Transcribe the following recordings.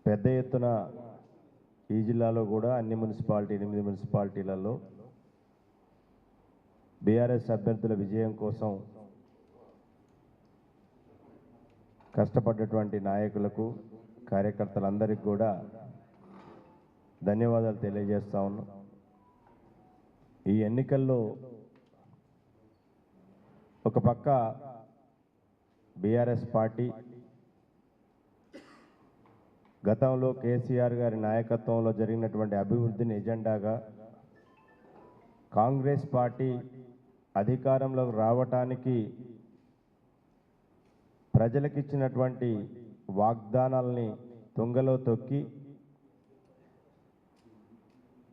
పెద్ద ఎత్తున ఈ జిల్లాలో కూడా అన్ని మున్సిపాలిటీ 8 మున్సిపాలిటీలలో బీఆర్ఎస్ అభ్యర్థుల విజయం కోసం కష్టపడ్డటువంటి నాయకులకు కార్యకర్తలందరికీ కూడా ధన్యవాదాలు తెలియజేస్తా ఉన్నాం. ఈ ఎన్నికల్లో ఒక పక్క బీఆర్ఎస్ పార్టీ గతంలో కేసీఆర్ గారి నాయకత్వంలో జరిగినటువంటి అభివృద్ధిని ఎజెండాగా కాంగ్రెస్ పార్టీ అధికారంలోకి రావటానికి ప్రజలకు ఇచ్చినటువంటి వాగ్దానాలని తుంగలో తొక్కి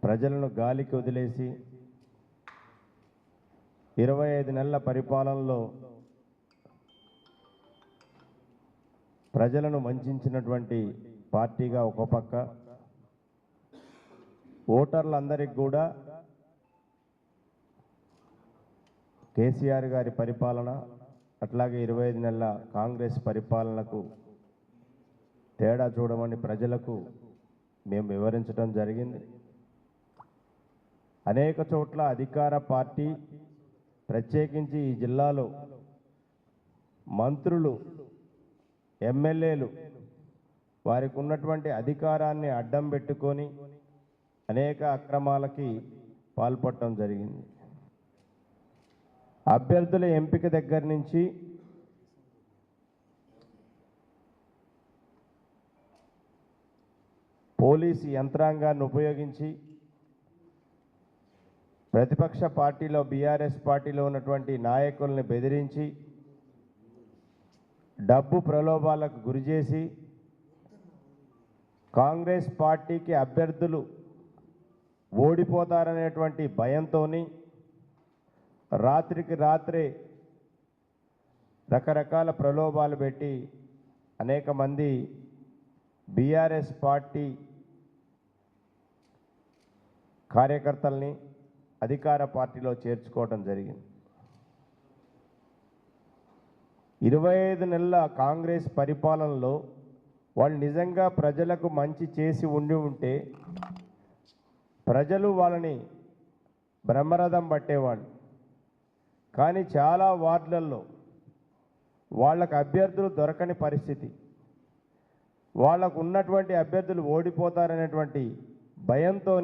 ప్రజలను గాలికి వదిలేసి 25 నెలల పరిపాలనలో ప్రజలను వంచినటువంటి పార్టీగా ఒక పక్క, ఓటర్లందరికీ కూడా కేసీఆర్ గారి పరిపాలన అట్లాగే 25 నెలల కాంగ్రెస్ పరిపాలనకు తేడా చూడమని ప్రజలకు మేము వివరించడం జరిగింది. అనేక చోట్ల అధికార పార్టీ ప్రత్యేకించి ఈ జిల్లాలో మంత్రులు, ఎమ్మెల్యేలు వారికి ఉన్నటువంటి అధికారాన్ని అడ్డం పెట్టుకొని అనేక అక్రమాలకి పాల్పడటం జరిగింది. అభ్యర్థుల ఎంపిక దగ్గర నుంచి పోలీసు యంత్రాంగాన్ని ఉపయోగించి ప్రతిపక్ష పార్టీలో బీఆర్ఎస్ పార్టీలో ఉన్నటువంటి నాయకుల్ని బెదిరించి డబ్బు ప్రలోభాలకు గురిచేసి కాంగ్రెస్ పార్టీకి అభ్యర్థులు ఓడిపోతారనేటువంటి భయంతో రాత్రికి రాత్రే రకరకాల ప్రలోభాలు పెట్టి అనేక మంది బీఆర్ఎస్ పార్టీ కార్యకర్తల్ని అధికార పార్టీలో చేర్చుకోవడం జరిగింది. 25 నెలల కాంగ్రెస్ పరిపాలనలో వాళ్ళు నిజంగా ప్రజలకు మంచి చేసి ఉంటే ప్రజలు వాళ్ళని బ్రహ్మరథం పట్టేవాళ్ళు. కానీ చాలా వార్డులలో వాళ్ళకు అభ్యర్థులు దొరకని పరిస్థితి, వాళ్ళకు ఉన్నటువంటి అభ్యర్థులు ఓడిపోతారనేటువంటి భయంతో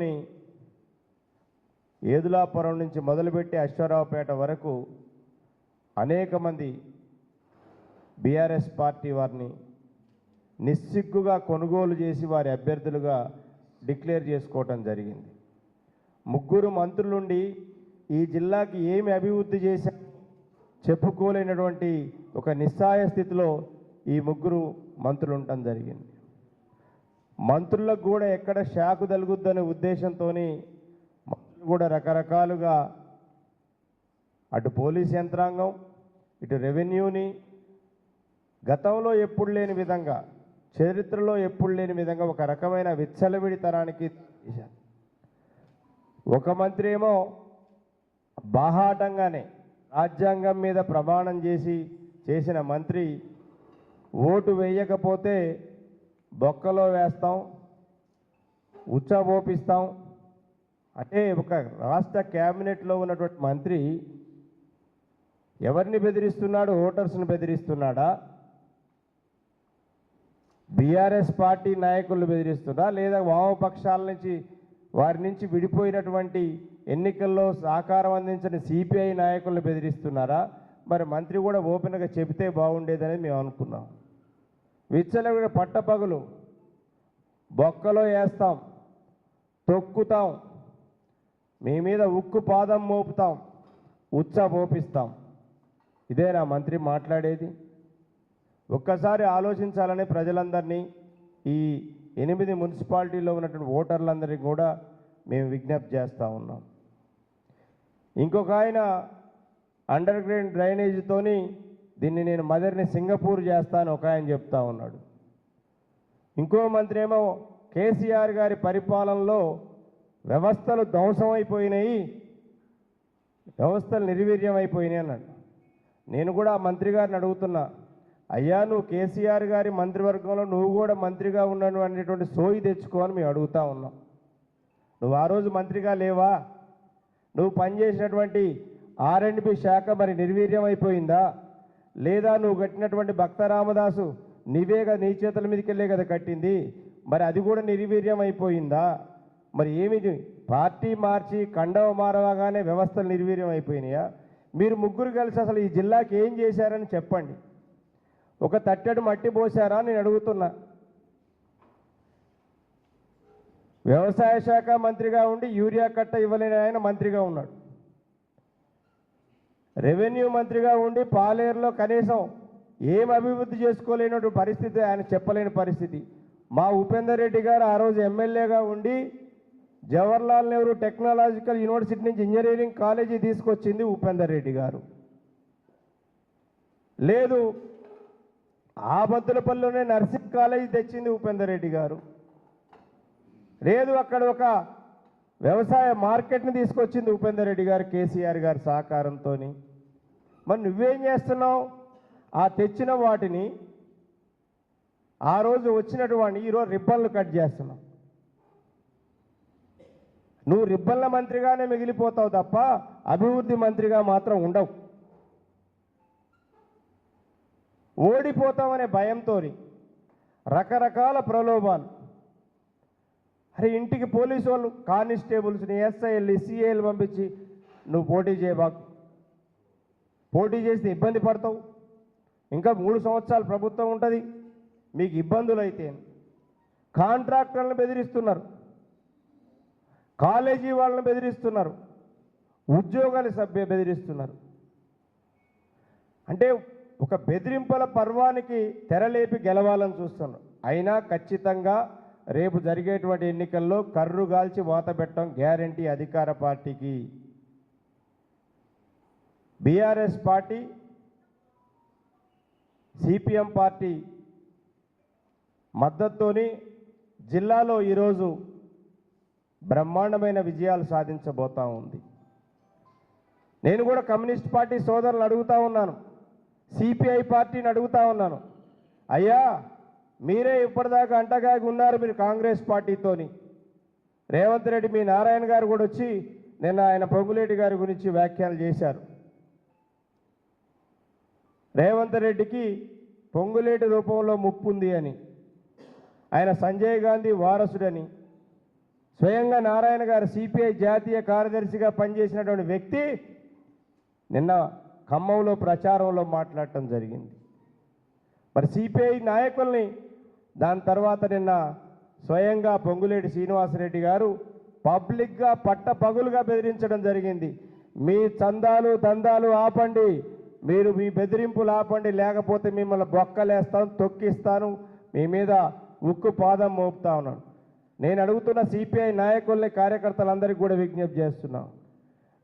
ఏదులాపురం నుంచి మొదలుపెట్టి అశ్వారావుపేట వరకు అనేక మంది బీఆర్ఎస్ పార్టీ వారిని నిస్సిగ్గుగా కొనుగోలు చేసి వారి అభ్యర్థులుగా డిక్లేర్ చేసుకోవటం జరిగింది. 3 మంత్రులుండి ఈ జిల్లాకి ఏమి అభివృద్ధి చేశా చెప్పుకోలేనటువంటి ఒక నిస్సహాయ స్థితిలో ఈ 3 మంత్రులు ఉండటం జరిగింది. మంత్రులకు కూడా ఎక్కడ షాకు తగులుద్దనే ఉద్దేశంతో మంత్రులు కూడా రకరకాలుగా అటు పోలీస్ యంత్రాంగం ఇటు రెవెన్యూని గతంలో ఎప్పుడు లేని విధంగా, చరిత్రలో ఎప్పుడు లేని విధంగా ఒక రకమైన విచ్చలవిడితనానికి ఒక మంత్రి ఏమో బాహాటంగానే రాజ్యాంగం మీద ప్రమాణం చేసిన మంత్రి ఓటు వేయకపోతే బొక్కలో వేస్తాం, ఉచ్చబోపిస్తాం అంటే ఒక రాష్ట్ర క్యాబినెట్లో ఉన్నటువంటి మంత్రి ఎవరిని బెదిరిస్తున్నాడు? ఓటర్స్ని బెదిరిస్తున్నాడా? బీఆర్ఎస్ పార్టీ నాయకులను బెదిరిస్తున్నాడా? లేదా వామపక్షాల నుంచి వారి నుంచి విడిపోయినటువంటి ఎన్నికల్లో సహకారం అందించిన సిపిఐ నాయకులను బెదిరిస్తున్నారా? మరి మంత్రి కూడా ఓపెన్గా చెబితే బాగుండేదని మేము అనుకున్నాం. విచ్చలవిడి పట్టపగలు బొక్కలో వేస్తాం, తొక్కుతాం, మీ మీద ఉక్కు పాదం మోపుతాం, ఉచ్చబోపిస్తాం. ఇదే నా మంత్రి మాట్లాడేది? ఒక్కసారి ఆలోచించాలని ప్రజలందరినీ, ఈ 8 మున్సిపాలిటీలో ఉన్నటువంటి ఓటర్లందరికీ కూడా మేము విజ్ఞప్తి చేస్తూ ఉన్నాం. ఇంకొక ఆయన అండర్ గ్రౌండ్ డ్రైనేజీతోని దీన్ని నేను మదర్ని సింగపూర్ చేస్తాను ఒక ఆయన చెప్తా ఉన్నాడు. ఇంకో మంత్రి ఏమో కేసీఆర్ గారి పరిపాలనలో వ్యవస్థలు ధ్వంసమైపోయినాయి, వ్యవస్థలు నిర్వీర్యం అయిపోయినాయి అన్నాడు. నేను కూడా మంత్రి గారిని అడుగుతున్నా, అయ్యా నువ్వు కేసీఆర్ గారి మంత్రివర్గంలో నువ్వు కూడా మంత్రిగా ఉన్నాను అనేటువంటి సోయి తెచ్చుకోని మేము అడుగుతా ఉన్నాం. నువ్వు ఆ రోజు మంత్రిగా లేవా? నువ్వు పనిచేసినటువంటి R&B శాఖ మరి నిర్వీర్యం అయిపోయిందా? లేదా నువ్వు కట్టినటువంటి భక్త రామదాసు నీ చేతుల మీదకి వెళ్ళే కదా కట్టింది, మరి అది కూడా నిర్వీర్యం అయిపోయిందా? మరి ఏమి పార్టీ మార్చి కండవ మారవగానే వ్యవస్థలు నిర్వీర్యం అయిపోయినాయా? మీరు ముగ్గురు కలిసి అసలు ఈ జిల్లాకి ఏం చేశారని చెప్పండి. ఒక తట్టెడు మట్టి పోసారా నేను అడుగుతున్నా. వ్యవసాయ శాఖ మంత్రిగా ఉండి యూరియా కట్ట ఇవ్వలేని ఆయన మంత్రిగా ఉన్నాడు. రెవెన్యూ మంత్రిగా ఉండి పాలేరులో కనీసం ఏం అభివృద్ధి చేసుకోలేనటువంటి పరిస్థితి, ఆయన చెప్పలేని పరిస్థితి. మా ఉపేందర్ రెడ్డి గారు ఆ రోజు ఎమ్మెల్యేగా ఉండి జవహర్లాల్ నెహ్రూ టెక్నాలజికల్ యూనివర్సిటీ నుంచి ఇంజనీరింగ్ కాలేజీ తీసుకొచ్చింది ఉపేందర్ రెడ్డి గారు. లేదు ఆబద్దులపల్లిలోనే నర్సింగ్ కాలేజీ తెచ్చింది ఉపేందర్ రెడ్డి గారు. లేదు అక్కడ ఒక వ్యవసాయ మార్కెట్ని తీసుకొచ్చింది ఉపేందర్ రెడ్డి గారు కేసీఆర్ గారి సహకారంతో. మరి నువ్వేం చేస్తున్నావు? ఆ తెచ్చిన వాటిని ఆ రోజు వచ్చినటువంటి ఈరోజు రిబ్బన్లు కట్ చేస్తున్నావు. నువ్వు రిబ్బన్ల మంత్రిగానే మిగిలిపోతావు తప్ప అభివృద్ధి మంత్రిగా మాత్రం ఉండవు. ఓడిపోతామనే భయంతో రకరకాల ప్రలోభాలు. అరే ఇంటికి పోలీసు వాళ్ళు కానిస్టేబుల్స్ని SIలు CIలు పంపించి నువ్వు పోటీ చేయబాకు, పోటీ చేస్తే ఇబ్బంది పడతావు, ఇంకా 3 సంవత్సరాలు ప్రభుత్వం ఉంటుంది, మీకు ఇబ్బందులు అయితే కాంట్రాక్టర్లను బెదిరిస్తున్నారు, కాలేజీ వాళ్ళని బెదిరిస్తున్నారు, ఉద్యోగాల బెదిరిస్తున్నారు. అంటే ఒక బెదిరింపుల పర్వానికి తెరలేపి గెలవాలని చూస్తున్నారు. అయినా ఖచ్చితంగా రేపు జరిగేటువంటి ఎన్నికల్లో కర్రుగాల్చి వాత పెట్టడం గ్యారంటీ అధికార పార్టీకి. బీఆర్ఎస్ పార్టీ, CPM పార్టీ మద్దతుతోని జిల్లాలో ఈరోజు బ్రహ్మాండమైన విజయాలు సాధించబోతా ఉంది. నేను కూడా కమ్యూనిస్ట్ పార్టీ సోదరులు అడుగుతా ఉన్నాను, CPI పార్టీని అడుగుతా ఉన్నాను, అయ్యా మీరే ఇప్పటిదాకా అంటగాగి ఉన్నారు మీరు కాంగ్రెస్ పార్టీతోని. రేవంత్ రెడ్డి మీ నారాయణ గారు కూడా వచ్చి నిన్న ఆయన పొంగులేటి గారి గురించి వ్యాఖ్యలు చేశారు. రేవంత్ రెడ్డికి పొంగులేటి రూపంలో ముప్పు ఉంది అని, ఆయన సంజయ్ గాంధీ వారసుడని, స్వయంగా నారాయణ గారు CPI జాతీయ కార్యదర్శిగా పనిచేసినటువంటి వ్యక్తి నిన్న ఖమ్మంలో ప్రచారంలో మాట్లాడటం జరిగింది. మరి CPI నాయకుల్ని దాని తర్వాత నిన్న స్వయంగా పొంగులేటి శ్రీనివాసరెడ్డి గారు పబ్లిక్గా పట్టపగులుగా బెదిరించడం జరిగింది. మీ చందాలు దందాలు ఆపండి, మీరు మీ బెదిరింపులు ఆపండి, లేకపోతే మిమ్మల్ని బొక్కలేస్తాను, తొక్కిస్తాను, మీ మీద ఉక్కు పాదం మోపుతా ఉన్నాను. నేను అడుగుతున్న CPI నాయకుల్ని కార్యకర్తలందరికీ కూడా విజ్ఞప్తి చేస్తున్నాం,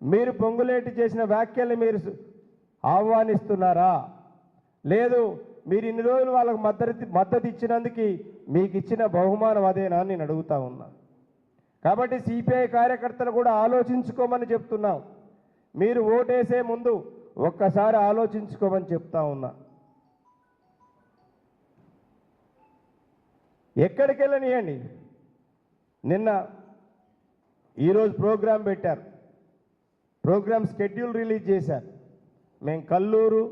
మీరు పొంగులేటి చేసిన వ్యాఖ్యల్ని మీరు ఆహ్వానిస్తున్నారా? లేదు మీరు ఇన్ని రోజులు వాళ్ళకు మద్దతు ఇచ్చినందుకు మీకు ఇచ్చిన బహుమానం అదేనా అని నేను అడుగుతా ఉన్నా. కాబట్టి CPI కార్యకర్తలు కూడా ఆలోచించుకోమని చెప్తున్నాం. మీరు ఓటేసే ముందు ఒక్కసారి ఆలోచించుకోమని చెప్తా ఉన్నా. ఎక్కడికి వెళ్ళనియండి, నిన్న ఈరోజు ప్రోగ్రాం పెట్టారు, ప్రోగ్రాం స్కెడ్యూల్ రిలీజ్ చేశారు. మేము కల్లూరు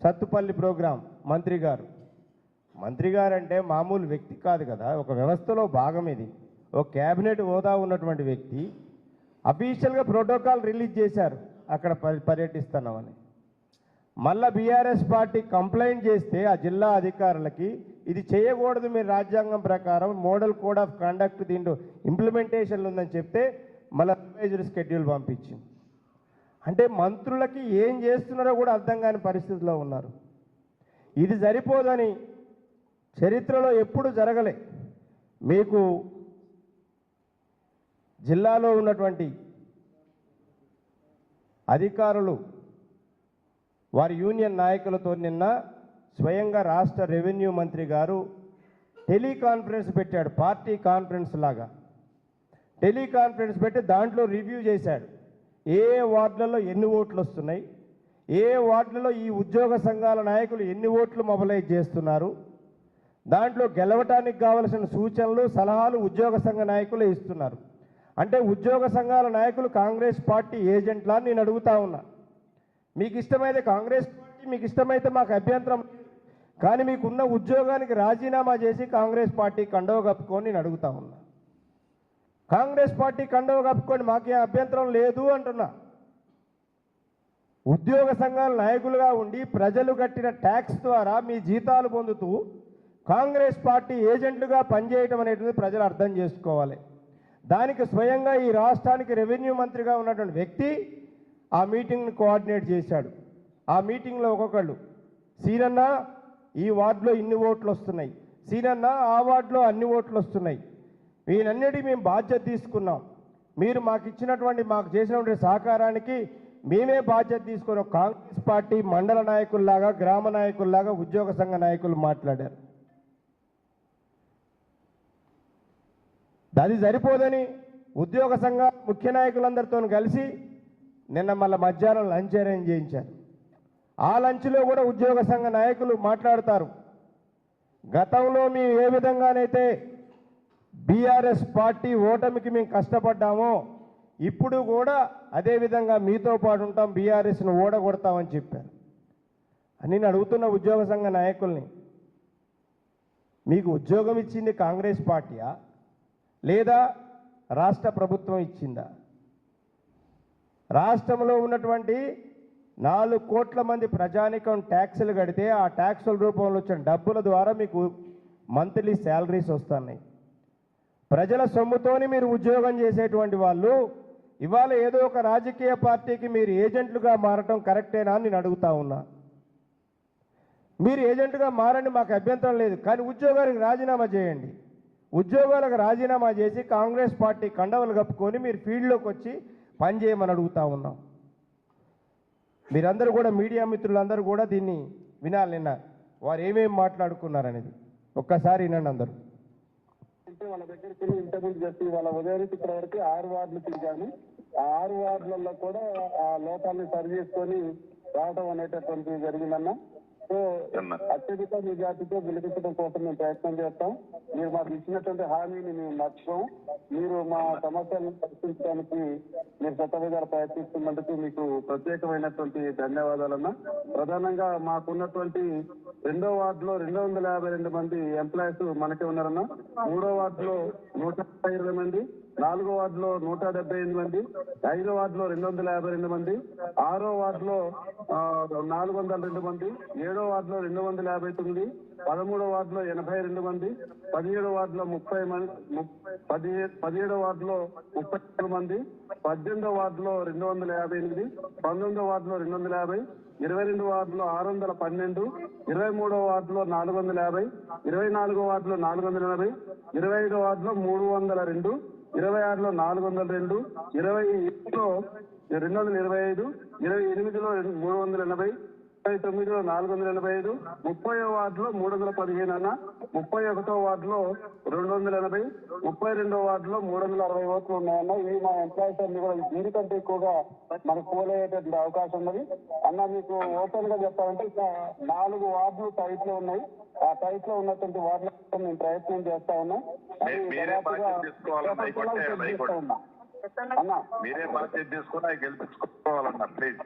సత్తుపల్లి ప్రోగ్రాం మంత్రి గారు అంటే మామూలు వ్యక్తి కాదు కదా, ఒక వ్యవస్థలో భాగం. ఇది ఒక క్యాబినెట్ హోదా ఉన్నటువంటి వ్యక్తి. అఫీషియల్గా ప్రోటోకాల్ రిలీజ్ చేశారు అక్కడ పర్యటిస్తున్నామని. మళ్ళా బీఆర్ఎస్ పార్టీ కంప్లైంట్ చేస్తే ఆ జిల్లా అధికారులకి ఇది చేయకూడదు, మీరు రాజ్యాంగం ప్రకారం మోడల్ కోడ్ ఆఫ్ కండక్ట్ దీంట్లో ఇంప్లిమెంటేషన్లు ఉందని చెప్తే మళ్ళీ రివైజ్డ్ స్కెడ్యూల్ పంపించింది. అంటే మంత్రులకి ఏం చేస్తున్నారో కూడా అర్థం కాని పరిస్థితిలో ఉన్నారు. ఇది సరిపోదని చరిత్రలో ఎప్పుడు జరగలే. మీకు జిల్లాలో ఉన్నటువంటి అధికారులు వారి యూనియన్ నాయకులతో నిన్న స్వయంగా రాష్ట్ర రెవెన్యూ మంత్రి గారు టెలికాన్ఫరెన్స్ పెట్టాడు. పార్టీ కాన్ఫరెన్స్ లాగా టెలికాన్ఫరెన్స్ పెట్టి దాంట్లో రివ్యూ చేశాడు. ఏ వార్డులలో ఎన్ని ఓట్లు వస్తున్నాయి, ఏ వార్డులలో ఈ ఉద్యోగ సంఘాల నాయకులు ఎన్ని ఓట్లు మొబలైజ్ చేస్తున్నారు, దాంట్లో గెలవటానికి కావలసిన సూచనలు సలహాలు ఉద్యోగ సంఘ నాయకులే ఇస్తున్నారు. అంటే ఉద్యోగ సంఘాల నాయకులు కాంగ్రెస్ పార్టీ ఏజెంట్లా అని నేను అడుగుతా ఉన్నా. మీకు ఇష్టమైతే కాంగ్రెస్ పార్టీ, మీకు ఇష్టమైతే మాకు అభ్యంతరం, కానీ మీకున్న ఉద్యోగానికి రాజీనామా చేసి కాంగ్రెస్ పార్టీ కండవ కప్పుకొని నేను అడుగుతా ఉన్నా. కాంగ్రెస్ పార్టీ కండవ కప్పుకొని మాకే అభ్యంతరం లేదు అంటున్నా. ఉద్యోగ సంఘాల నాయకులుగా ఉండి ప్రజలు కట్టిన ట్యాక్స్ ద్వారా మీ జీతాలు పొందుతూ కాంగ్రెస్ పార్టీ ఏజెంట్లుగా పనిచేయటం అనేటువంటి ప్రజలు అర్థం చేసుకోవాలి. దానికి స్వయంగా ఈ రాష్ట్రానికి రెవెన్యూ మంత్రిగా ఉన్నటువంటి వ్యక్తి ఆ మీటింగ్ని కోఆర్డినేట్ చేశాడు. ఆ మీటింగ్లో ఒక్కొక్కళ్ళు, సీనన్న ఈ వార్డులో ఇన్ని ఓట్లు వస్తున్నాయి, సీనన్న ఆ వార్డులో అన్ని ఓట్లు వస్తున్నాయి, వీనన్నిటికీ మేము బాధ్యత తీసుకున్నాం, మీరు మాకు ఇచ్చినటువంటి మాకు చేసినటువంటి సహకారానికి మేమే బాధ్యత తీసుకుని కాంగ్రెస్ పార్టీ మండల నాయకుల్లాగా గ్రామ నాయకుల్లాగా ఉద్యోగ సంఘ నాయకులు మాట్లాడారు. అది సరిపోదని ఉద్యోగ సంఘ ముఖ్య నాయకులందరితో కలిసి నిన్న మళ్ళీ మధ్యాహ్నం లంచ్ అరేంజ్ చేయించారు. ఆ లంచ్లో కూడా ఉద్యోగ సంఘ నాయకులు మాట్లాడతారు. గతంలో మేము ఏ విధంగానైతే బీఆర్ఎస్ పార్టీ ఓటమికి మేము కష్టపడ్డామో ఇప్పుడు కూడా అదేవిధంగా మీతో పాటు ఉంటాం, బీఆర్ఎస్ను ఓడగొడతామని చెప్పారు. అని నేను అడుగుతున్న ఉద్యోగ సంఘ నాయకుల్ని, మీకు ఉద్యోగం ఇచ్చింది కాంగ్రెస్ పార్టీయా లేదా రాష్ట్ర ప్రభుత్వం ఇచ్చిందా? రాష్ట్రంలో ఉన్నటువంటి 4 కోట్ల మంది ప్రజానికం ట్యాక్సులు కడితే ఆ ట్యాక్సుల రూపంలో వచ్చిన డబ్బుల ద్వారా మీకు మంత్లీ శాలరీస్ వస్తున్నాయి. ప్రజల సొమ్ముతోని మీరు ఉద్యోగం చేసేటువంటి వాళ్ళు ఇవాళ ఏదో ఒక రాజకీయ పార్టీకి మీరు ఏజెంట్లుగా మారటం కరెక్టేనా అని నేను అడుగుతా ఉన్నా. మీరు ఏజెంట్గా మారండి, మాకు అభ్యంతరం లేదు, కానీ ఉద్యోగానికి రాజీనామా చేయండి. ఉద్యోగాలకు రాజీనామా చేసి కాంగ్రెస్ పార్టీ కండవలు కప్పుకొని మీరు ఫీల్డ్లోకి వచ్చి పనిచేయమని అడుగుతా ఉన్నాం. మీరందరూ కూడా మీడియా మిత్రులందరూ కూడా దీన్ని వినాలి. నిన్న వారు ఏమేమి మాట్లాడుకున్నారనేది ఒక్కసారి వినండి అందరూ. వాళ్ళ దగ్గరికి వెళ్ళి ఇంటర్వ్యూ చేసి వాళ్ళ ఉదయం నుంచి ఇప్పటి వరకు 6 వార్డులు తిరిగాను. ఆ 6 వార్డులలో కూడా ఆ లోపాన్ని సరి చేసుకొని రావడం అనేటటువంటి జరిగిందన్న. సో అత్యధిక మెజార్టీతో గెలిపించడం కోసం మేము ప్రయత్నం చేస్తాం. మీరు మాకు ఇచ్చినటువంటి హామీని మేము మర్చిపోం. మీరు మా సమస్యలను పరిష్కరించడానికి మీరు కొత్తగా ప్రయత్నిస్తున్నందుకు మీకు ప్రత్యేకమైనటువంటి ధన్యవాదాలన్నా. ప్రధానంగా మాకున్నటువంటి 2వ వార్డులో 252 మంది ఎంప్లాయీస్ మనకే ఉన్నారన్నా. 3వ వార్డులో 120 మంది, 4వ వార్డులో 178 మంది, 5వ వార్డులో 252 మంది, 6వ వార్డులో 402 మంది, 7వ వార్డులో 259, 13వ వార్డులో 82 మంది, 17వ వార్డులో 30 మంది, 17వ వార్డులో 33 మంది, 18వ వార్డులో 258, 19వ వార్డులో 250, 22వ వార్డులో 612, 23వ వార్డులో 450, 24వ వార్డులో 480, 25వ వార్డులో 302, 26లో 402, 27లో 225, 28లో 380, 29లో 485, 30వ వార్డులో 315 అన్న, 31వ వార్డులో 280, 32వ వార్డులో 360 ఓట్లు ఉన్నాయన్న. ఇవి మా ఎంప్లాయీస్ అన్ని కూడా దీనికంటే ఎక్కువగా మనకు పోలేటువంటి అవకాశం ఉన్నది అన్న. మీకు ఓపెన్ గా చెప్పాలంటే ఇంకా 4 వార్డులు టైట్ లో ఉన్నాయి. ఆ టైట్ లో ఉన్నటువంటి వార్డులకు మేము ప్రయత్నం చేస్తా ఉన్నాం. మీరే బాధ్యత తీసుకుని గెలిపించుకోవాలన్నా ప్లీజ్.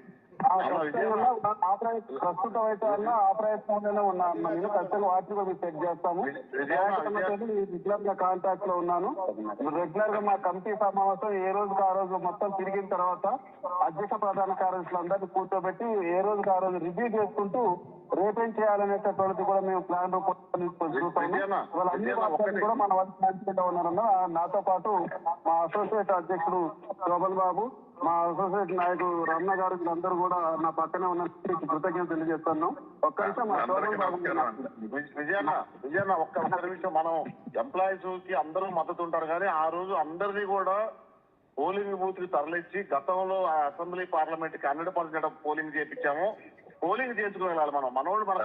ప్రస్తుతం అయితే అన్న ఆ ప్రయత్నంలోనే ఉన్నా. నేను ఖచ్చితంగా వాటిని కూడా చెక్ చేస్తాము. రెగ్యులర్ గా కాంటాక్ట్ లో ఉన్నాను. రెగ్యులర్ గా మా కమిటీ సమావేశం ఏ రోజుకి ఆ రోజు మొత్తం తిరిగిన తర్వాత అధ్యక్ష ప్రధాన కార్యదర్శులు అందరినీ కూర్చోబెట్టి ఏ రోజుకి ఆ రోజు రివ్యూ చేసుకుంటూ రేపేం చేయాలనేటటువంటిది కూడా మేము ప్లాన్ రూపంలో చూస్తాము. ఇవాళ అన్ని వార్తలు కూడా మన వరకు మంచిగా ఉన్నారన్న. నాతో పాటు మా అసోసియేట్ అధ్యక్షుడు శోభన్ బాబు, మా అసోసియేట్ నాయకుడు రమణ గారు, వీళ్ళందరూ కూడా నా పక్కనే ఉన్న కృతజ్ఞత తెలియజేస్తున్నాం. ఒక్క నిమిషం మా శోభన్ బాబు. విజయన్న ఒక్క నిమిషం. మనం ఎంప్లాయీస్ కి అందరూ మద్దతు ఉంటారు, కానీ ఆ రోజు అందరినీ కూడా పోలింగ్ బూత్ కి తరలించి గతంలో అసెంబ్లీ పార్లమెంట్ కి 100% పోలింగ్ చేయించాము. పోలింగ్ చేసుకుని వెళ్ళాలి మనం. మనోళ్ళు మన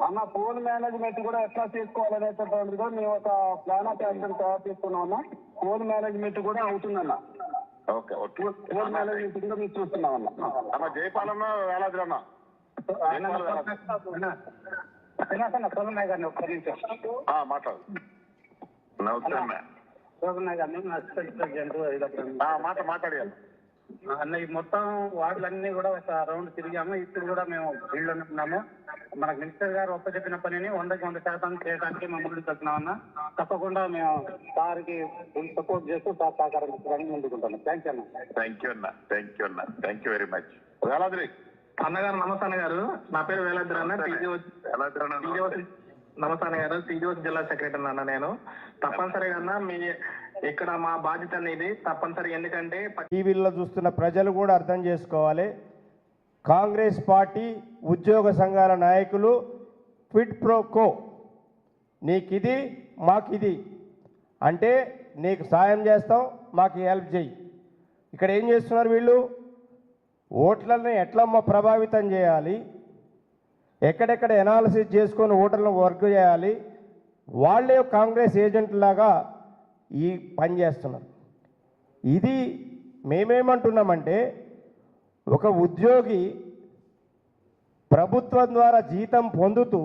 అన్న పోల్ మేనేజ్మెంట్ కూడా ఎట్లా చేసుకోవాలనేటటువంటిది కూడా మేము ఒక ప్లాన్ ఆఫ్ యాక్షన్ తయారు చేసుకున్నాం అన్న. పోల్ మేనేజ్మెంట్ కూడా అవుతుందన్న. ఓకే ఓకే కోడ్ మేనేజ్మెంట్ కింద మేము చూస్తున్నాం అన్న. అన్న జయపాలన్న వేలాద్రి అన్న సోమనాయ్ గారిని ఒక్క నిమిషం మాట్లాడు. నమస్తే అన్న. సోమనాయ్ గారిని ప్రెసిడెంట్ మాట్లాడాను అన్న. ఈ మొత్తం వార్డులన్నీ కూడా ఒక రౌండ్ తిరిగాము. ఇప్పుడు కూడా మేము ఫీల్డ్ ఉన్నాము. మనకు మినిస్టర్ గారు ఒప్పచెప్పిన పనిని 100% చేయడానికి మేము ముందుకు వెళ్తున్నాం అన్న. తప్పకుండా మేము సార్కి సపోర్ట్ చేస్తూ సార్ సహకారం ఇచ్చడానికి ముందుకుంటాను. థ్యాంక్ యూ అన్న. థ్యాంక్ యూ అన్న. థ్యాంక్ యూ అన్న. Thank you very much. Veladri అన్నగారు నమస్తే అన్నగారు. నా పేరు వేలాద్రి అన్న. నమస్తే అన్నగారు. టీజీఓస్ జిల్లా సెక్రటరీ అన్న నేను. తప్పనిసరిగా అన్న మీ ఇక్కడ మా బాధ్యత అనేది తప్పనిసరి. ఎందుకంటే టీవీల్లో చూస్తున్న ప్రజలు కూడా అర్థం చేసుకోవాలి. కాంగ్రెస్ పార్టీ ఉద్యోగ సంఘాల నాయకులు క్విడ్ ప్రో కో, నీకిది మాకిది అంటే నీకు సాయం చేస్తాం, మాకు హెల్ప్ చేయి. ఇక్కడ ఏం చేస్తున్నారు వీళ్ళు? ఓట్లని ఎట్లమ్మ ప్రభావితం చేయాలి, ఎక్కడెక్కడ ఎనాలిసిస్ చేసుకొని ఓటర్లను వర్క్ చేయాలి, వాళ్ళే కాంగ్రెస్ ఏజెంట్లాగా ఈ పని చేస్తున్నారు. ఇది మేమేమంటున్నామంటే, ఒక ఉద్యోగి ప్రభుత్వం ద్వారా జీతం పొందుతూ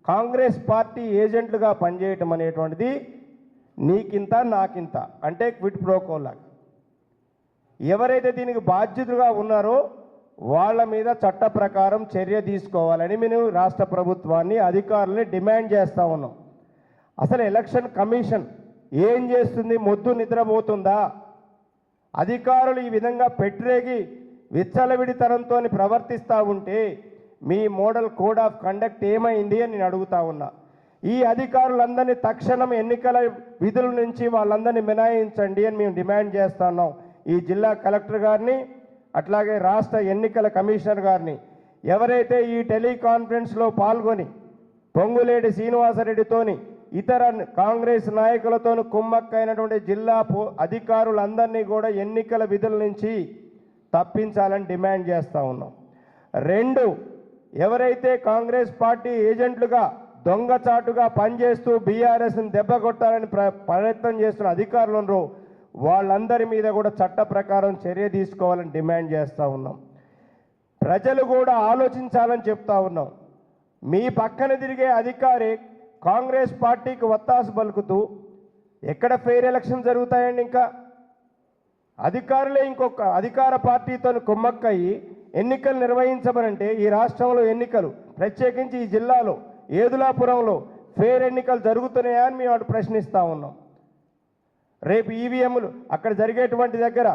కాంగ్రెస్ పార్టీ ఏజెంట్లుగా పనిచేయటం అనేటువంటిది నీకింత నాకింత అంటే క్విడ్ ప్రోకోలాగా. ఎవరైతే దీనికి బాధ్యతగా ఉన్నారో వాళ్ళ మీద చట్ట ప్రకారం చర్య తీసుకోవాలని మేము రాష్ట్ర ప్రభుత్వాన్ని అధికారులని డిమాండ్ చేస్తూ ఉన్నాం. అసలు ఎలక్షన్ కమిషన్ ఏం చేస్తుంది? మొద్దు నిద్రపోతుందా? అధికారులు ఈ విధంగా పెట్టిరేగి విచ్చలవిడితనంతో ప్రవర్తిస్తూ ఉంటే మీ మోడల్ కోడ్ ఆఫ్ కండక్ట్ ఏమైంది అని నేను అడుగుతా ఉన్నా. ఈ అధికారులందరినీ తక్షణం ఎన్నికల విధుల నుంచి వాళ్ళందరినీ మినహాయించండి అని మేము డిమాండ్ చేస్తున్నాం. ఈ జిల్లా కలెక్టర్ గారిని, అట్లాగే రాష్ట్ర ఎన్నికల కమిషనర్ గారిని. ఎవరైతే ఈ టెలికాన్ఫరెన్స్లో పాల్గొని పొంగులేటి శ్రీనివాసరెడ్డితోని ఇతర కాంగ్రెస్ నాయకులతో కుమ్మక్కైనటువంటి జిల్లా అధికారులందరినీ కూడా ఎన్నికల విధుల నుంచి తప్పించాలని డిమాండ్ చేస్తూ ఉన్నాం. 2, ఎవరైతే కాంగ్రెస్ పార్టీ ఏజెంట్లుగా దొంగచాటుగా పనిచేస్తూ బీఆర్ఎస్ని దెబ్బకొట్టాలని ప్రయత్నం చేస్తున్న అధికారులు ఉన్నారో వాళ్ళందరి మీద కూడా చట్ట ప్రకారం చర్య తీసుకోవాలని డిమాండ్ చేస్తూ ఉన్నాం. ప్రజలు కూడా ఆలోచించాలని చెప్తా ఉన్నాం. మీ పక్కన తిరిగే అధికారి కాంగ్రెస్ పార్టీకి వత్తాసు పలుకుతూ ఎక్కడ ఫెయిర్ ఎలక్షన్ జరుగుతాయండి? ఇంకా అధికారులే ఇంకొక అధికార పార్టీతో కుమ్మక్కయ్యి ఎన్నికలు నిర్వహించమనంటే ఈ రాష్ట్రంలో ఎన్నికలు, ప్రత్యేకించి ఈ జిల్లాలో ఏదులాపురంలో ఫెయిర్ ఎన్నికలు జరుగుతున్నాయా అని మేము ప్రశ్నిస్తూ ఉన్నాం. రేపు ఈవీఎంలు అక్కడ జరిగేటువంటి దగ్గర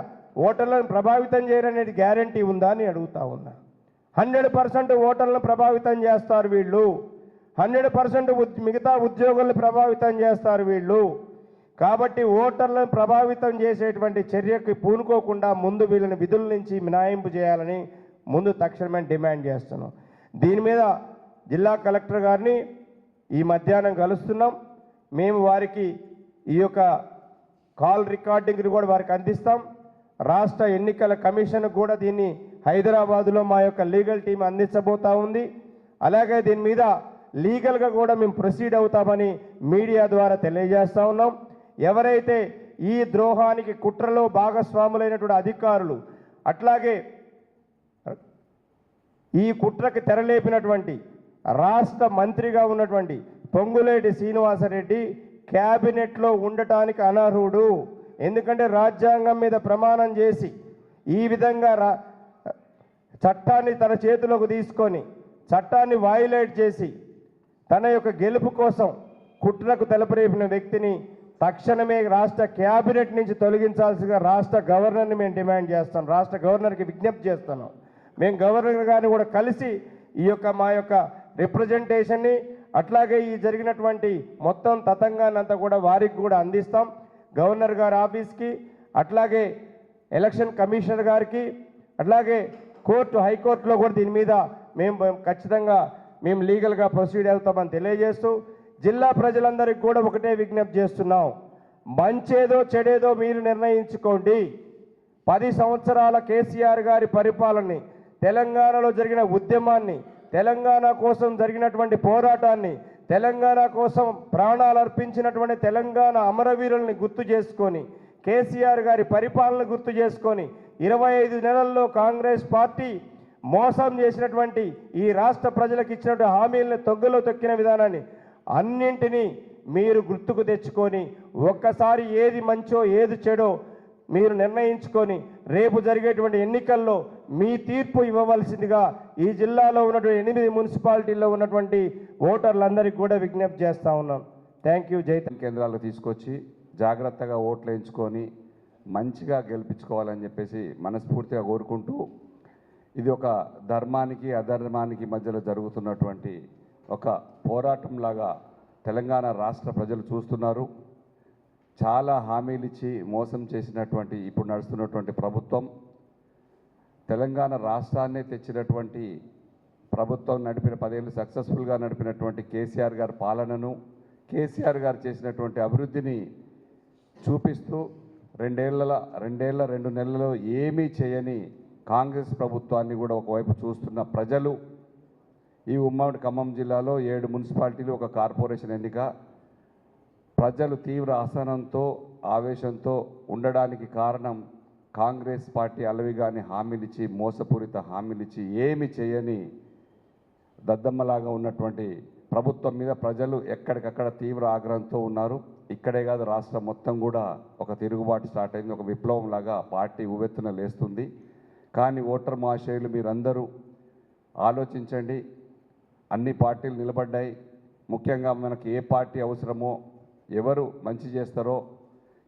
ఓటర్లను ప్రభావితం చేయరనే గ్యారంటీ ఉందా అని అడుగుతా ఉన్నా. 100% ఓటర్లను ప్రభావితం చేస్తారు వీళ్ళు. 100% మిగతా ఉద్యోగులను ప్రభావితం చేస్తారు వీళ్ళు. కాబట్టి ఓటర్లను ప్రభావితం చేసేటువంటి చర్యకి పూనుకోకుండా ముందు వీళ్ళని విధుల నుంచి మినహాయింపు చేయాలని ముందు తక్షణమే డిమాండ్ చేస్తున్నాం. దీని మీద జిల్లా కలెక్టర్ గారిని ఈ మధ్యాహ్నం కలుస్తున్నాం. మేము వారికి ఈ యొక్క కాల్ రికార్డింగ్ని కూడా వారికి అందిస్తాం. రాష్ట్ర ఎన్నికల కమిషన్ కూడా దీన్ని హైదరాబాదులో మా యొక్క లీగల్ టీం అందించబోతా ఉంది. అలాగే దీని మీద లీగల్గా కూడా మేము ప్రొసీడ్ అవుతామని మీడియా ద్వారా తెలియజేస్తూ ఉన్నాం. ఎవరైతే ఈ ద్రోహానికి కుట్రలో భాగస్వాములైనటువంటి అధికారులు, అట్లాగే ఈ కుట్రకి తెరలేపినటువంటి రాష్ట్ర మంత్రిగా ఉన్నటువంటి పొంగులేటి శ్రీనివాసరెడ్డి క్యాబినెట్లో ఉండటానికి అనర్హుడు. ఎందుకంటే రాజ్యాంగం మీద ప్రమాణం చేసి ఈ విధంగా చట్టాన్ని తన చేతిలోకి తీసుకొని చట్టాన్ని వైలేట్ చేసి తన యొక్క గెలుపు కోసం కుట్రకు తెలపరేపిన వ్యక్తిని తక్షణమే రాష్ట్ర క్యాబినెట్ నుంచి తొలగించాల్సిగా రాష్ట్ర గవర్నర్ని మేము డిమాండ్ చేస్తాం. రాష్ట్ర గవర్నర్కి విజ్ఞప్తి చేస్తున్నాం. మేము గవర్నర్ గారిని కూడా కలిసి ఈ యొక్క మా యొక్క రిప్రజెంటేషన్ని, అట్లాగే ఈ జరిగినటువంటి మొత్తం తతంగానంతా కూడా వారికి కూడా అందిస్తాం. గవర్నర్ గారి ఆఫీస్కి, అట్లాగే ఎలక్షన్ కమిషనర్ గారికి, అట్లాగే హైకోర్టులో కూడా దీని మీద మేము ఖచ్చితంగా మేము లీగల్గా ప్రొసీడ్ అవుతామని తెలియజేస్తూ జిల్లా ప్రజలందరికీ కూడా ఒకటే విజ్ఞప్తి చేస్తున్నాం. మంచేదో చెడేదో మీరు నిర్ణయించుకోండి. 10 సంవత్సరాల కేసీఆర్ గారి పరిపాలనని, తెలంగాణలో జరిగిన ఉద్యమాన్ని, తెలంగాణ కోసం జరిగినటువంటి పోరాటాన్ని, తెలంగాణ కోసం ప్రాణాలు అర్పించినటువంటి తెలంగాణ అమరవీరుల్ని గుర్తు చేసుకొని కేసీఆర్ గారి పరిపాలన గుర్తు చేసుకొని 25 నెలల్లో కాంగ్రెస్ పార్టీ మోసం చేసినటువంటి ఈ రాష్ట్ర ప్రజలకు ఇచ్చినటువంటి హామీలను తొగ్గులో తొక్కిన విధానాన్ని అన్నింటినీ మీరు గుర్తుకు తెచ్చుకొని ఒక్కసారి ఏది మంచో ఏది చెడో మీరు నిర్ణయించుకొని రేపు జరిగేటువంటి ఎన్నికల్లో మీ తీర్పు ఇవ్వవలసిందిగా ఈ జిల్లాలో ఉన్నటువంటి 8 మున్సిపాలిటీల్లో ఉన్నటువంటి ఓటర్లందరికీ కూడా విజ్ఞప్తి చేస్తూ ఉన్నాం. Thank you. కేంద్రాలకు తీసుకొచ్చి జాగ్రత్తగా ఓట్లు వేయించుకొని మంచిగా గెలిపించుకోవాలని చెప్పేసి మనస్ఫూర్తిగా కోరుకుంటూ, ఇది ఒక ధర్మానికి అధర్మానికి మధ్యలో జరుగుతున్నటువంటి ఒక పోరాటంలాగా తెలంగాణ రాష్ట్ర ప్రజలు చూస్తున్నారు. చాలా హామీలు ఇచ్చి మోసం చేసినటువంటి ఇప్పుడు నడుస్తున్నటువంటి ప్రభుత్వం, తెలంగాణ రాష్ట్రాన్నే తెచ్చినటువంటి ప్రభుత్వం నడిపిన 10 ఏళ్ళు సక్సెస్ఫుల్గా నడిపినటువంటి కేసీఆర్ గారి పాలనను, కేసీఆర్ గారు చేసినటువంటి అభివృద్ధిని చూపిస్తూ 2 నెలల్లో ఏమీ చేయని కాంగ్రెస్ ప్రభుత్వాన్ని కూడా ఒకవైపు చూస్తున్న ప్రజలు, ఈ ఉమ్మడి ఖమ్మం జిల్లాలో 7 మున్సిపాలిటీలు, ఒక కార్పొరేషన్ ఎన్నిక, ప్రజలు తీవ్ర అసహనంతో ఆవేశంతో ఉండడానికి కారణం కాంగ్రెస్ పార్టీ అలవిగాని హామీలిచ్చి, మోసపూరిత హామీలిచ్చి ఏమి చేయని దద్దమ్మలాగా ఉన్నటువంటి ప్రభుత్వం మీద ప్రజలు ఎక్కడికక్కడ తీవ్ర ఆగ్రహంతో ఉన్నారు. ఇక్కడే కాదు, రాష్ట్రం మొత్తం కూడా ఒక తిరుగుబాటు స్టార్ట్ అయింది. ఒక విప్లవంలాగా పార్టీ ఉవ్వెత్తున లేస్తుంది. కానీ ఓటర్ మహాశయులు మీరందరూ ఆలోచించండి. అన్ని పార్టీలు నిలబడ్డాయి. ముఖ్యంగా మనకి ఏ పార్టీ అవసరమో, ఎవరు మంచి చేస్తారో,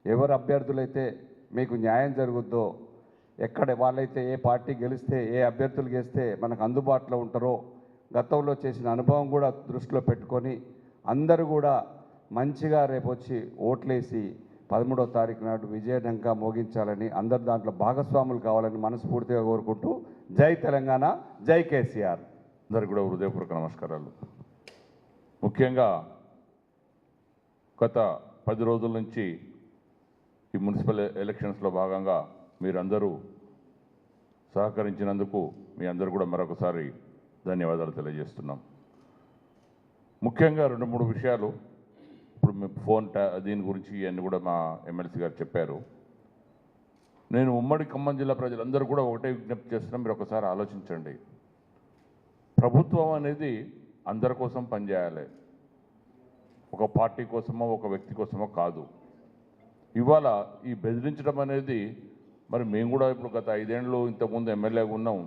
ఎవరు అభ్యర్థులైతే మీకు న్యాయం జరుగుద్దో, ఎక్కడ వాళ్ళైతే ఏ పార్టీ గెలిస్తే, ఏ అభ్యర్థులు గెలిస్తే మనకు అందుబాటులో ఉంటారో, గతంలో చేసిన అనుభవం కూడా దృష్టిలో పెట్టుకొని అందరూ కూడా మంచిగా రేపు వచ్చి ఓట్లేసి 13వ తారీఖు నాడు విజయఢంకా మోగించాలని, అందరు దాంట్లో భాగస్వాములు కావాలని మనస్ఫూర్తిగా కోరుకుంటూ, జై తెలంగాణ, జై కేసీఆర్. అందరికీ కూడా హృదయపూర్వక నమస్కారాలు. ముఖ్యంగా గత 10 రోజుల నుంచి ఈ మున్సిపల్ ఎలక్షన్స్లో భాగంగా మీరందరూ సహకరించినందుకు మీ అందరూ కూడా మరొకసారి ధన్యవాదాలు తెలియజేస్తున్నాం. ముఖ్యంగా 2-3 విషయాలు ఇప్పుడు మీ ఫోన్ దీని గురించి ఇవన్నీ కూడా మా ఎమ్మెల్సీ గారు చెప్పారు. నేను ఉమ్మడి ఖమ్మం జిల్లా ప్రజలందరూ కూడా ఒకటే విజ్ఞప్తి చేస్తున్నాం, మీరు ఒకసారి ఆలోచించండి. ప్రభుత్వం అనేది అందరి కోసం పనిచేయాలి, ఒక పార్టీ కోసమో ఒక వ్యక్తి కోసమో కాదు. ఇవాళ ఈ బెదిరించడం అనేది, మరి మేము కూడా ఇప్పుడు గత 5 ఏళ్ళు ఇంతకుముందు ఎమ్మెల్యేగా ఉన్నాం.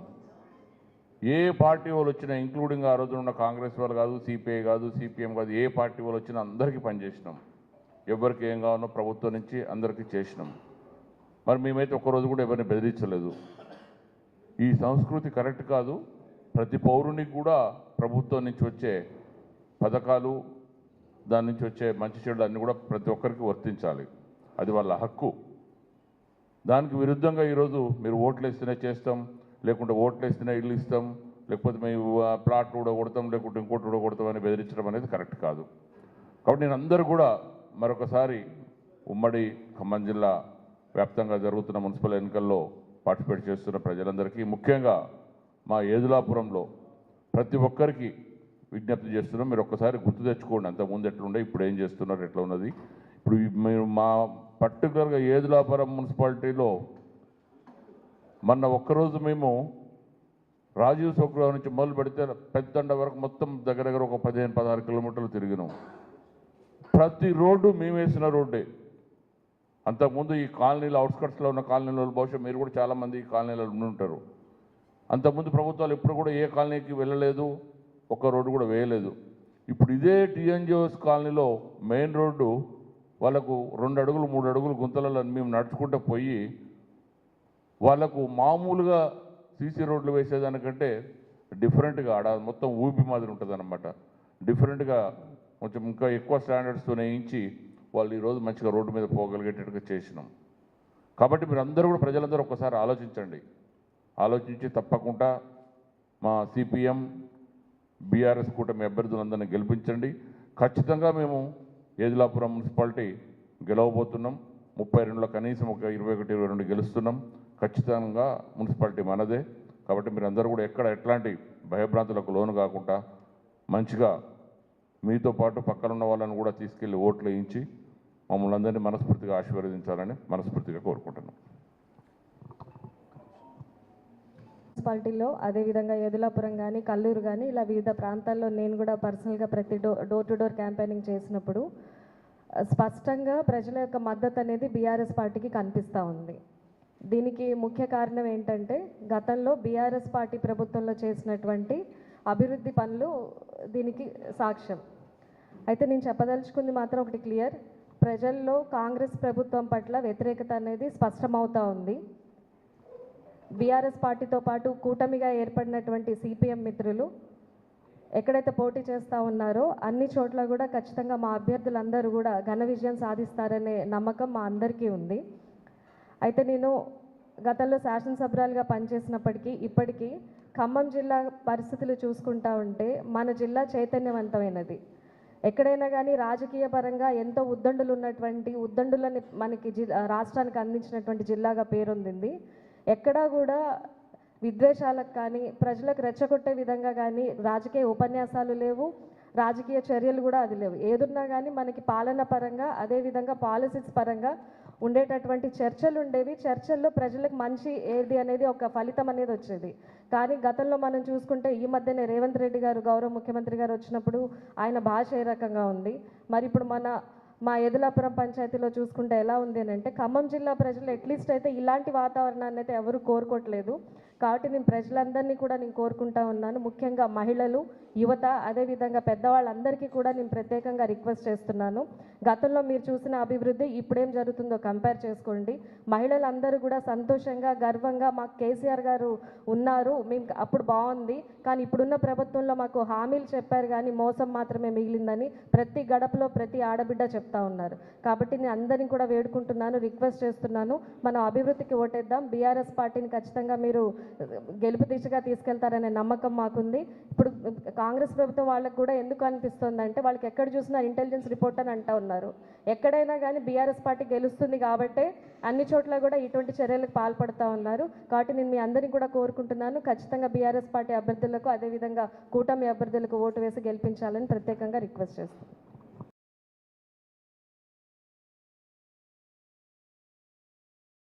ఏ పార్టీ వాళ్ళు వచ్చినా, ఇంక్లూడింగ్ ఆ రోజు ఉన్న కాంగ్రెస్ వాళ్ళు కాదు, సిపిఐ కాదు, సిపిఎం కాదు, ఏ పార్టీ వాళ్ళు వచ్చినా అందరికీ పనిచేసినాం. ఎవరికి ఏం కావాలో ప్రభుత్వం నుంచి అందరికీ చేసినాం. మరి మేమైతే ఒక్కరోజు కూడా ఎవరిని బెదిరించలేదు. ఈ సంస్కృతి కరెక్ట్ కాదు. ప్రతి పౌరునికి కూడా ప్రభుత్వం నుంచి వచ్చే పథకాలు, దాని నుంచి వచ్చే మంచి చెడులు అన్నీ కూడా ప్రతి ఒక్కరికి వర్తించాలి. అది వాళ్ళ హక్కు. దానికి విరుద్ధంగా ఈరోజు మీరు ఓట్లు వేస్తేనే చేస్తాం, లేకుంటే ఓట్లు వేస్తేనే ఇల్లు ఇస్తాం, లేకపోతే మేము ప్లాట్ కూడా కొడతాం, లేకుంటే ఇంకోటి కూడా కొడతాం అని బెదిరించడం అనేది కరెక్ట్ కాదు. కాబట్టి నేను అందరూ కూడా మరొకసారి ఉమ్మడి ఖమ్మం జిల్లా వ్యాప్తంగా జరుగుతున్న మున్సిపల్ ఎన్నికల్లో పార్టిసిపేట్ చేస్తున్న ప్రజలందరికీ, ముఖ్యంగా మా ఏదులాపురంలో ప్రతి ఒక్కరికి విజ్ఞప్తి చేస్తున్నాం. మీరు ఒక్కసారి గుర్తు తెచ్చుకోండి, అంతకుముందు ఎట్లుండే, ఇప్పుడు ఏం చేస్తున్నారు, ఎట్లా ఉన్నది. ఇప్పుడు మీరు మా పర్టికులర్గా ఏదులాపురం మున్సిపాలిటీలో మొన్న ఒక్కరోజు మేము రాజీవ్ చౌక్లో నుంచి మొదలు పెడితే పెద్దండ వరకు మొత్తం దగ్గర ఒక 15-16 కిలోమీటర్లు తిరిగినాం. ప్రతి రోడ్డు మేము వేసిన రోడ్డే. అంతకుముందు ఈ కాలనీలో, అవుట్స్కట్స్లో ఉన్న కాలనీలో, బహుశా మీరు కూడా చాలామంది ఈ కాలనీలో ఉండుంటారు. అంతకుముందు ప్రభుత్వాలు ఎప్పుడు కూడా ఏ కాలనీకి వెళ్ళలేదు, ఒక్క రోడ్డు కూడా వేయలేదు. ఇప్పుడు ఇదే టీఎన్జిఓస్ కాలనీలో మెయిన్ రోడ్డు వాళ్ళకు 2 అడుగులు 3 అడుగులు గుంతలలో మేము నడుచుకుంటూ పోయి వాళ్ళకు మామూలుగా సీసీ రోడ్లు వేసేదానికంటే డిఫరెంట్గా ఆడ మొత్తం ఊపి మాదిరి ఉంటుంది అన్నమాట. డిఫరెంట్గా కొంచెం ఇంకా ఎక్కువ స్టాండర్డ్స్తో వేయించి వాళ్ళు ఈరోజు మంచిగా రోడ్డు మీద పోగలిగేటట్టుగా చేసినాం. కాబట్టి మీరు అందరూ కూడా, ప్రజలందరూ ఒకసారి ఆలోచించండి. ఆలోచించి తప్పకుండా మా సిపిఎం బీఆర్ఎస్ కూటమి అభ్యర్థులందరినీ గెలిపించండి. ఖచ్చితంగా మేము ఏదులాపురం మున్సిపాలిటీ గెలవబోతున్నాం. 32లో కనీసం ఒక 21-22 గెలుస్తున్నాం. ఖచ్చితంగా మున్సిపాలిటీ మనదే. కాబట్టి మీరు అందరూ కూడా ఎక్కడ ఎట్లాంటి భయభ్రాంతులకు లోను కాకుండా మంచిగా మీతో పాటు పక్కన ఉన్న వాళ్ళని కూడా తీసుకెళ్ళి ఓట్లు వేయించి మమ్మల్ని అందరినీ మనస్ఫూర్తిగా ఆశీర్వదించాలని మనస్ఫూర్తిగా కోరుకుంటున్నాం. మున్సిపాలిటీలో అదేవిధంగా యదులాపురం కానీ కల్లూరు కానీ ఇలా వివిధ ప్రాంతాల్లో నేను కూడా పర్సనల్గా ప్రతి డోర్ టు డోర్ క్యాంపెయినింగ్ చేసినప్పుడు స్పష్టంగా ప్రజల యొక్క మద్దతు అనేది బీఆర్ఎస్ పార్టీకి కనిపిస్తూ ఉంది. దీనికి ముఖ్య కారణం ఏంటంటే గతంలో బీఆర్ఎస్ పార్టీ ప్రభుత్వంలో చేసినటువంటి అభివృద్ధి పనులు దీనికి సాక్ష్యం. అయితే నేను చెప్పదలుచుకుంది మాత్రం ఒకటి క్లియర్, ప్రజల్లో కాంగ్రెస్ ప్రభుత్వం పట్ల వ్యతిరేకత అనేది స్పష్టమవుతూ ఉంది. బీఆర్ఎస్ పార్టీతో పాటు కూటమిగా ఏర్పడినటువంటి సిపిఎం మిత్రులు ఎక్కడైతే పోటీ చేస్తూ ఉన్నారో అన్ని చోట్ల కూడా ఖచ్చితంగా మా అభ్యర్థులందరూ కూడా ఘన విజయం సాధిస్తారనే నమ్మకం మా అందరికీ ఉంది. అయితే నేను గతంలో శాసనసభ్యురాలుగా పనిచేసినప్పటికీ ఇప్పటికీ ఖమ్మం జిల్లా పరిస్థితులు చూసుకుంటా ఉంటే మన జిల్లా చైతన్యవంతమైనది. ఎక్కడైనా కానీ రాజకీయ పరంగా ఎంతో ఉద్దండులు ఉన్నటువంటి ఉద్దండులని మనకి రాష్ట్రానికి అందించినటువంటి జిల్లాగా పేరొందింది. ఎక్కడా కూడా విద్వేషాలకు కానీ ప్రజలకు రెచ్చగొట్టే విధంగా కానీ రాజకీయ ఉపన్యాసాలు లేవు, రాజకీయ చర్యలు కూడా అది లేవు. ఏదున్నా కానీ మనకి పాలన పరంగా అదేవిధంగా పాలసీస్ పరంగా ఉండేటటువంటి చర్చలు ఉండేవి. చర్చల్లో ప్రజలకు మంచి ఏది అనేది ఒక ఫలితం అనేది వచ్చేది. కానీ గతంలో మనం చూసుకుంటే ఈ మధ్యనే రేవంత్ రెడ్డి గారు గౌరవ ముఖ్యమంత్రి గారు వచ్చినప్పుడు ఆయన భాష ఏ రకంగా ఉంది, మరి ఇప్పుడు మా యదులాపురం పంచాయతీలో చూసుకుంటే ఎలా ఉంది అని అంటే ఖమ్మం జిల్లా ప్రజలు అట్లీస్ట్ అయితే ఇలాంటి వాతావరణాన్ని అయితే ఎవరు కోరుకోవట్లేదు. కాబట్టి నేను ప్రజలందరినీ కూడా నేను కోరుకుంటా ఉన్నాను, ముఖ్యంగా మహిళలు, యువత, అదేవిధంగా పెద్దవాళ్ళందరికీ కూడా నేను ప్రత్యేకంగా రిక్వెస్ట్ చేస్తున్నాను. గతంలో మీరు చూసిన అభివృద్ధి ఇప్పుడేం జరుగుతుందో కంపేర్ చేసుకోండి. మహిళలందరూ కూడా సంతోషంగా గర్వంగా మాకు కేసీఆర్ గారు ఉన్నారు, మేము అప్పుడు బాగుంది, కానీ ఇప్పుడున్న ప్రభుత్వంలో మాకు హామీలు చెప్పారు కానీ మోసం మాత్రమే మిగిలిందని ప్రతి గడపలో ప్రతి ఆడబిడ్డ చెప్తా ఉన్నారు. కాబట్టి నేను అందరినీ కూడా వేడుకుంటున్నాను, రిక్వెస్ట్ చేస్తున్నాను, మనం అభివృద్ధికి ఓటేద్దాం. బీఆర్ఎస్ పార్టీని ఖచ్చితంగా మీరు గెలుపు దిశగా తీసుకెళ్తారనే నమ్మకం మాకుంది. ఇప్పుడు కాంగ్రెస్ ప్రభుత్వం వాళ్ళకు కూడా ఎందుకు అనిపిస్తుంది అంటే వాళ్ళకి ఎక్కడ చూసినా ఇంటెలిజెన్స్ రిపోర్ట్ అని అంటూ ఉన్నారు. ఎక్కడైనా కానీ బీఆర్ఎస్ పార్టీ గెలుస్తుంది కాబట్టే అన్ని చోట్ల కూడా ఇటువంటి చర్యలకు పాల్పడుతూ ఉన్నారు. కాబట్టి నేను మీ అందరినీ కూడా కోరుకుంటున్నాను, ఖచ్చితంగా బీఆర్ఎస్ పార్టీ అభ్యర్థులకు అదేవిధంగా కూటమి అభ్యర్థులకు ఓటు వేసి గెలిపించాలని ప్రత్యేకంగా రిక్వెస్ట్ చేస్తాను.